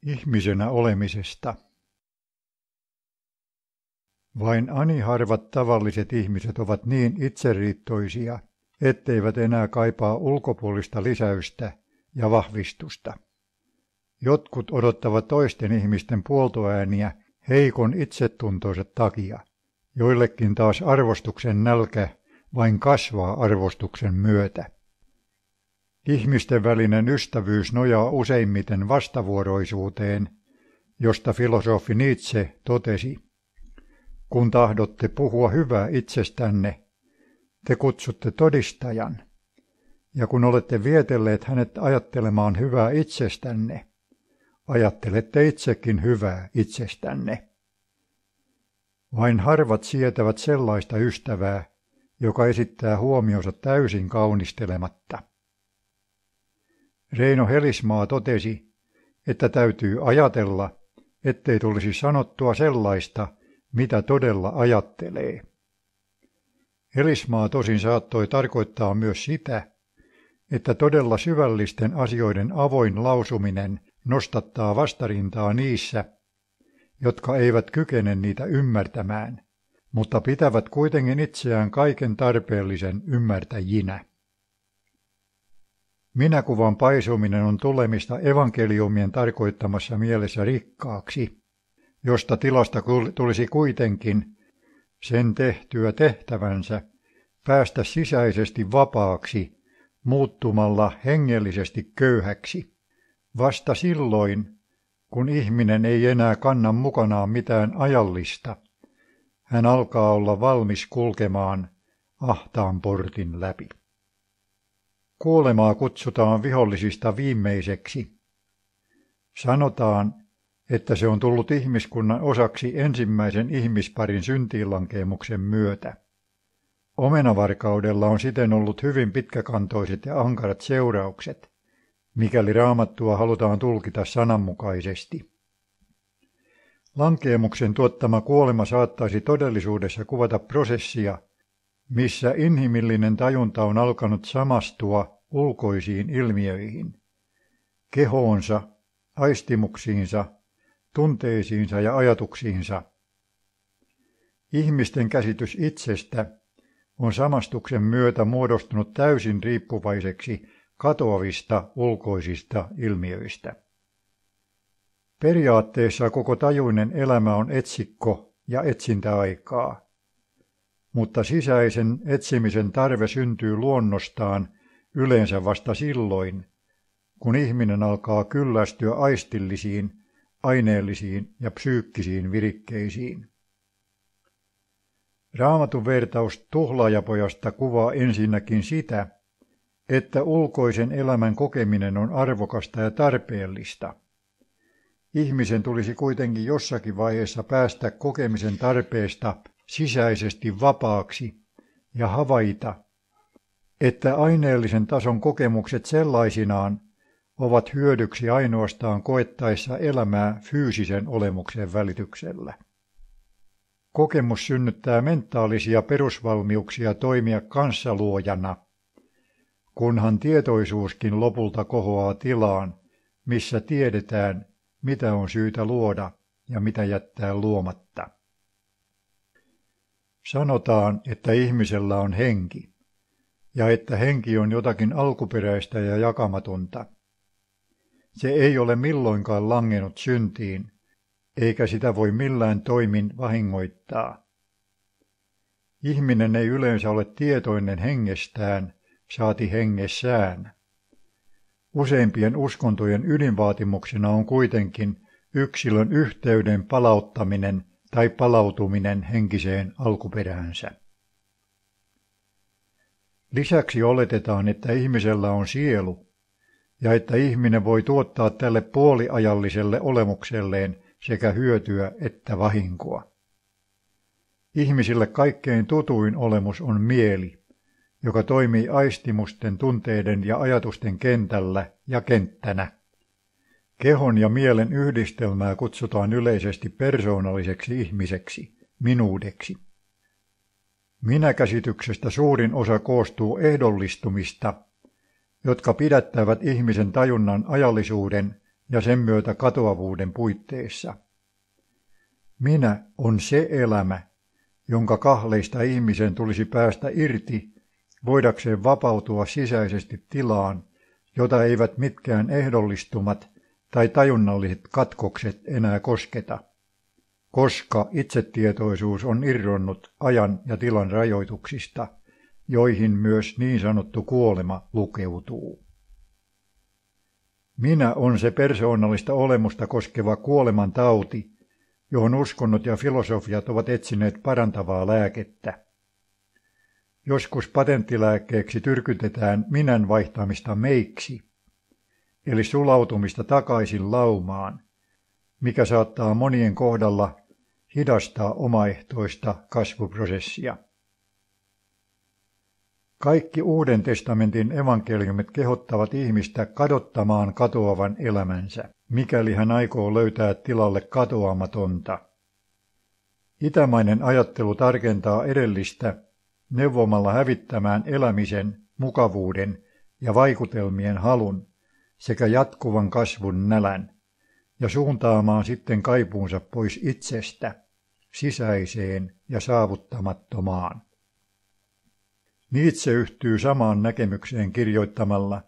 Ihmisenä olemisesta. Vain ani harvat tavalliset ihmiset ovat niin itseriittoisia, etteivät enää kaipaa ulkopuolista lisäystä ja vahvistusta. Jotkut odottavat toisten ihmisten puoltoääniä heikon itsetuntonsa takia. Joillekin taas arvostuksen nälkä vain kasvaa arvostuksen myötä. Ihmisten välinen ystävyys nojaa useimmiten vastavuoroisuuteen, josta filosofi Nietzsche totesi: kun tahdotte puhua hyvää itsestänne, te kutsutte todistajan, ja kun olette vietelleet hänet ajattelemaan hyvää itsestänne, ajattelette itsekin hyvää itsestänne. Vain harvat sietävät sellaista ystävää, joka esittää huomionsa täysin kaunistelematta. Reino Helismaa totesi, että täytyy ajatella, ettei tulisi sanottua sellaista, mitä todella ajattelee. Helismaa tosin saattoi tarkoittaa myös sitä, että todella syvällisten asioiden avoin lausuminen nostattaa vastarintaa niissä, jotka eivät kykene niitä ymmärtämään, mutta pitävät kuitenkin itseään kaiken tarpeellisen ymmärtäjinä. Minäkuvan paisuminen on tulemista evankeliumien tarkoittamassa mielessä rikkaaksi, josta tilasta tulisi kuitenkin, sen tehtyä tehtävänsä, päästä sisäisesti vapaaksi, muuttumalla hengellisesti köyhäksi. Vasta silloin, kun ihminen ei enää kanna mukanaan mitään ajallista, hän alkaa olla valmis kulkemaan ahtaan portin läpi. Kuolemaa kutsutaan vihollisista viimeiseksi. Sanotaan, että se on tullut ihmiskunnan osaksi ensimmäisen ihmisparin syntiinlankeemuksen myötä. Omenavarkaudella on siten ollut hyvin pitkäkantoiset ja ankarat seuraukset, mikäli Raamattua halutaan tulkita sananmukaisesti. Lankeemuksen tuottama kuolema saattaisi todellisuudessa kuvata prosessia, missä inhimillinen tajunta on alkanut samastua ulkoisiin ilmiöihin, kehoonsa, aistimuksiinsa, tunteisiinsa ja ajatuksiinsa. Ihmisten käsitys itsestä on samastuksen myötä muodostunut täysin riippuvaiseksi katoavista ulkoisista ilmiöistä. Periaatteessa koko tajuinen elämä on etsikko ja etsintäaikaa, mutta sisäisen etsimisen tarve syntyy luonnostaan yleensä vasta silloin, kun ihminen alkaa kyllästyä aistillisiin, aineellisiin ja psyykkisiin virikkeisiin. Raamatun vertaus tuhlaajapojasta kuvaa ensinnäkin sitä, että ulkoisen elämän kokeminen on arvokasta ja tarpeellista. Ihmisen tulisi kuitenkin jossakin vaiheessa päästä kokemisen tarpeesta sisäisesti vapaaksi ja havaita, että aineellisen tason kokemukset sellaisinaan ovat hyödyksi ainoastaan koettaessa elämää fyysisen olemuksen välityksellä. Kokemus synnyttää mentaalisia perusvalmiuksia toimia kanssaluojana, kunhan tietoisuuskin lopulta kohoaa tilaan, missä tiedetään, mitä on syytä luoda ja mitä jättää luomatta. Sanotaan, että ihmisellä on henki, ja että henki on jotakin alkuperäistä ja jakamatonta. Se ei ole milloinkaan langennut syntiin, eikä sitä voi millään toimin vahingoittaa. Ihminen ei yleensä ole tietoinen hengestään, saati hengessään. Useimpien uskontojen ydinvaatimuksena on kuitenkin yksilön yhteyden palauttaminen tai palautuminen henkiseen alkuperäänsä. Lisäksi oletetaan, että ihmisellä on sielu, ja että ihminen voi tuottaa tälle puoliajalliselle olemukselleen sekä hyötyä että vahinkoa. Ihmisille kaikkein tutuin olemus on mieli, joka toimii aistimusten, tunteiden ja ajatusten kentällä ja kenttänä. Kehon ja mielen yhdistelmää kutsutaan yleisesti persoonalliseksi ihmiseksi, minuudeksi. Minäkäsityksestä suurin osa koostuu ehdollistumista, jotka pidättävät ihmisen tajunnan ajallisuuden ja sen myötä katoavuuden puitteissa. Minä on se elämä, jonka kahleista ihmisen tulisi päästä irti, voidakseen vapautua sisäisesti tilaan, jota eivät mitkään ehdollistumat tai tajunnalliset katkokset enää kosketa, koska itsetietoisuus on irronnut ajan ja tilan rajoituksista, joihin myös niin sanottu kuolema lukeutuu. Minä on se persoonallista olemusta koskeva kuoleman tauti, johon uskonnot ja filosofiat ovat etsineet parantavaa lääkettä. Joskus patenttilääkkeeksi tyrkytetään minän vaihtamista meiksi, eli sulautumista takaisin laumaan, mikä saattaa monien kohdalla hidastaa omaehtoista kasvuprosessia. Kaikki Uuden testamentin evankeliumit kehottavat ihmistä kadottamaan katoavan elämänsä, mikäli hän aikoo löytää tilalle katoamatonta. Itämainen ajattelu tarkentaa edellistä neuvomalla hävittämään elämisen, mukavuuden ja vaikutelmien halun sekä jatkuvan kasvun nälän ja suuntaamaan sitten kaipuunsa pois itsestä, sisäiseen ja saavuttamattomaan. Nietzsche yhtyy samaan näkemykseen kirjoittamalla,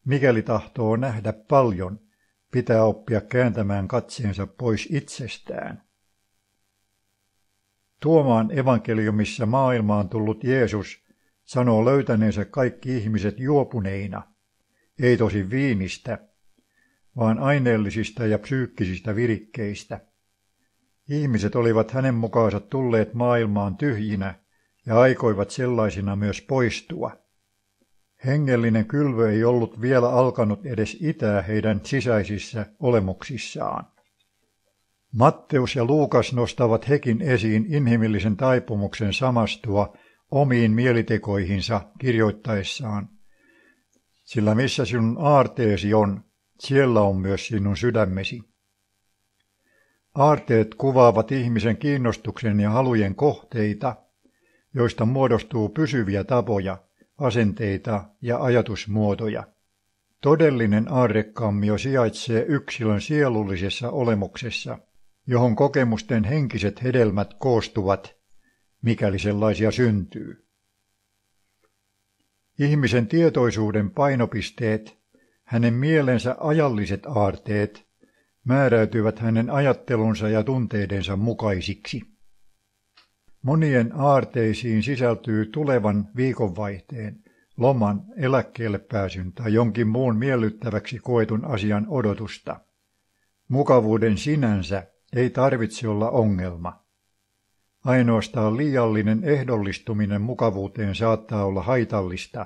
mikäli tahtoo nähdä paljon, pitää oppia kääntämään katseensa pois itsestään. Tuomaan evankeliumissa maailmaan tullut Jeesus sanoo löytäneensä kaikki ihmiset juopuneina, ei tosin viinistä, vaan aineellisista ja psyykkisistä virikkeistä. Ihmiset olivat hänen mukaansa tulleet maailmaan tyhjinä ja aikoivat sellaisina myös poistua. Hengellinen kylvö ei ollut vielä alkanut edes itää heidän sisäisissä olemuksissaan. Matteus ja Luukas nostavat hekin esiin inhimillisen taipumuksen samastua omiin mielitekoihinsa kirjoittaessaan, sillä missä sinun aarteesi on, siellä on myös sinun sydämesi. Aarteet kuvaavat ihmisen kiinnostuksen ja halujen kohteita, joista muodostuu pysyviä tapoja, asenteita ja ajatusmuotoja. Todellinen aarrekammio sijaitsee yksilön sielullisessa olemuksessa, johon kokemusten henkiset hedelmät koostuvat, mikäli sellaisia syntyy. Ihmisen tietoisuuden painopisteet, hänen mielensä ajalliset aarteet, määräytyvät hänen ajattelunsa ja tunteidensa mukaisiksi. Monien aarteisiin sisältyy tulevan viikonvaihteen, loman, eläkkeelle pääsyn tai jonkin muun miellyttäväksi koetun asian odotusta. Mukavuuden sinänsä ei tarvitse olla ongelma. Ainoastaan liiallinen ehdollistuminen mukavuuteen saattaa olla haitallista,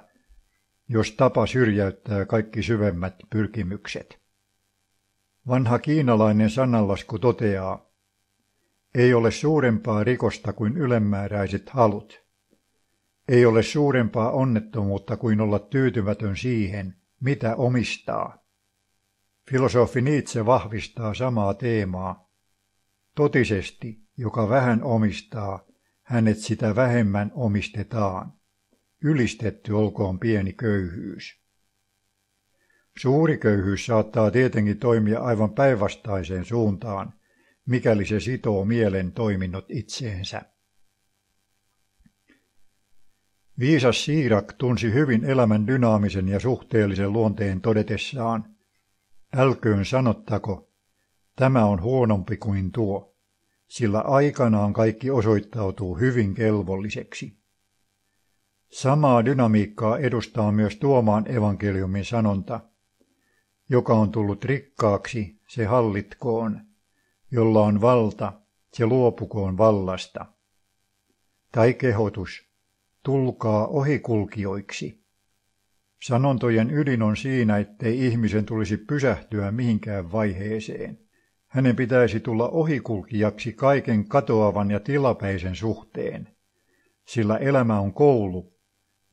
jos tapa syrjäyttää kaikki syvemmät pyrkimykset. Vanha kiinalainen sananlasku toteaa, ei ole suurempaa rikosta kuin ylemmääräiset halut. Ei ole suurempaa onnettomuutta kuin olla tyytymätön siihen, mitä omistaa. Filosofi Nietzsche vahvistaa samaa teemaa. Totisesti, joka vähän omistaa, hänet sitä vähemmän omistetaan. Ylistetty olkoon pieni köyhyys. Suuri köyhyys saattaa tietenkin toimia aivan päinvastaiseen suuntaan, mikäli se sitoo mielen toiminnot itseensä. Viisas Siirak tunsi hyvin elämän dynaamisen ja suhteellisen luonteen todetessaan, älköön sanottako, tämä on huonompi kuin tuo, sillä aikanaan kaikki osoittautuu hyvin kelvolliseksi. Samaa dynamiikkaa edustaa myös Tuomaan evankeliumin sanonta, joka on tullut rikkaaksi, se hallitkoon, jolla on valta, se luopukoon vallasta. Tai kehotus, tulkaa ohikulkijoiksi. Sanontojen ydin on siinä, ettei ihmisen tulisi pysähtyä mihinkään vaiheeseen. Hänen pitäisi tulla ohikulkijaksi kaiken katoavan ja tilapäisen suhteen, sillä elämä on koulu,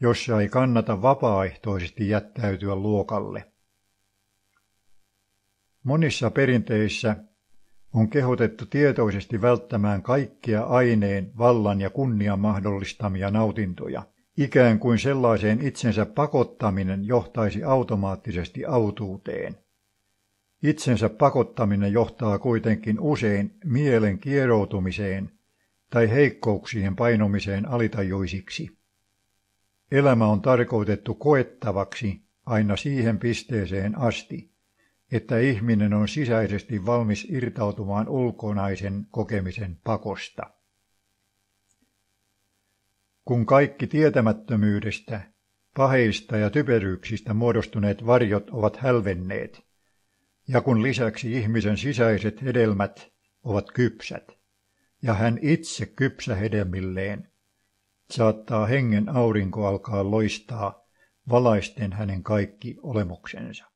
jossa ei kannata vapaaehtoisesti jättäytyä luokalle. Monissa perinteissä on kehotettu tietoisesti välttämään kaikkia aineen, vallan ja kunnian mahdollistamia nautintoja, ikään kuin sellaiseen itsensä pakottaminen johtaisi automaattisesti autuuteen. Itsensä pakottaminen johtaa kuitenkin usein mielen kieroutumiseen tai heikkouksien painumiseen alitajuisiksi. Elämä on tarkoitettu koettavaksi aina siihen pisteeseen asti, että ihminen on sisäisesti valmis irtautumaan ulkonaisen kokemisen pakosta. Kun kaikki tietämättömyydestä, paheista ja typeryyksistä muodostuneet varjot ovat hälvenneet, ja kun lisäksi ihmisen sisäiset hedelmät ovat kypsät, ja hän itse kypsä hedelmilleen, saattaa hengen aurinko alkaa loistaa valaisten hänen kaikki olemuksensa.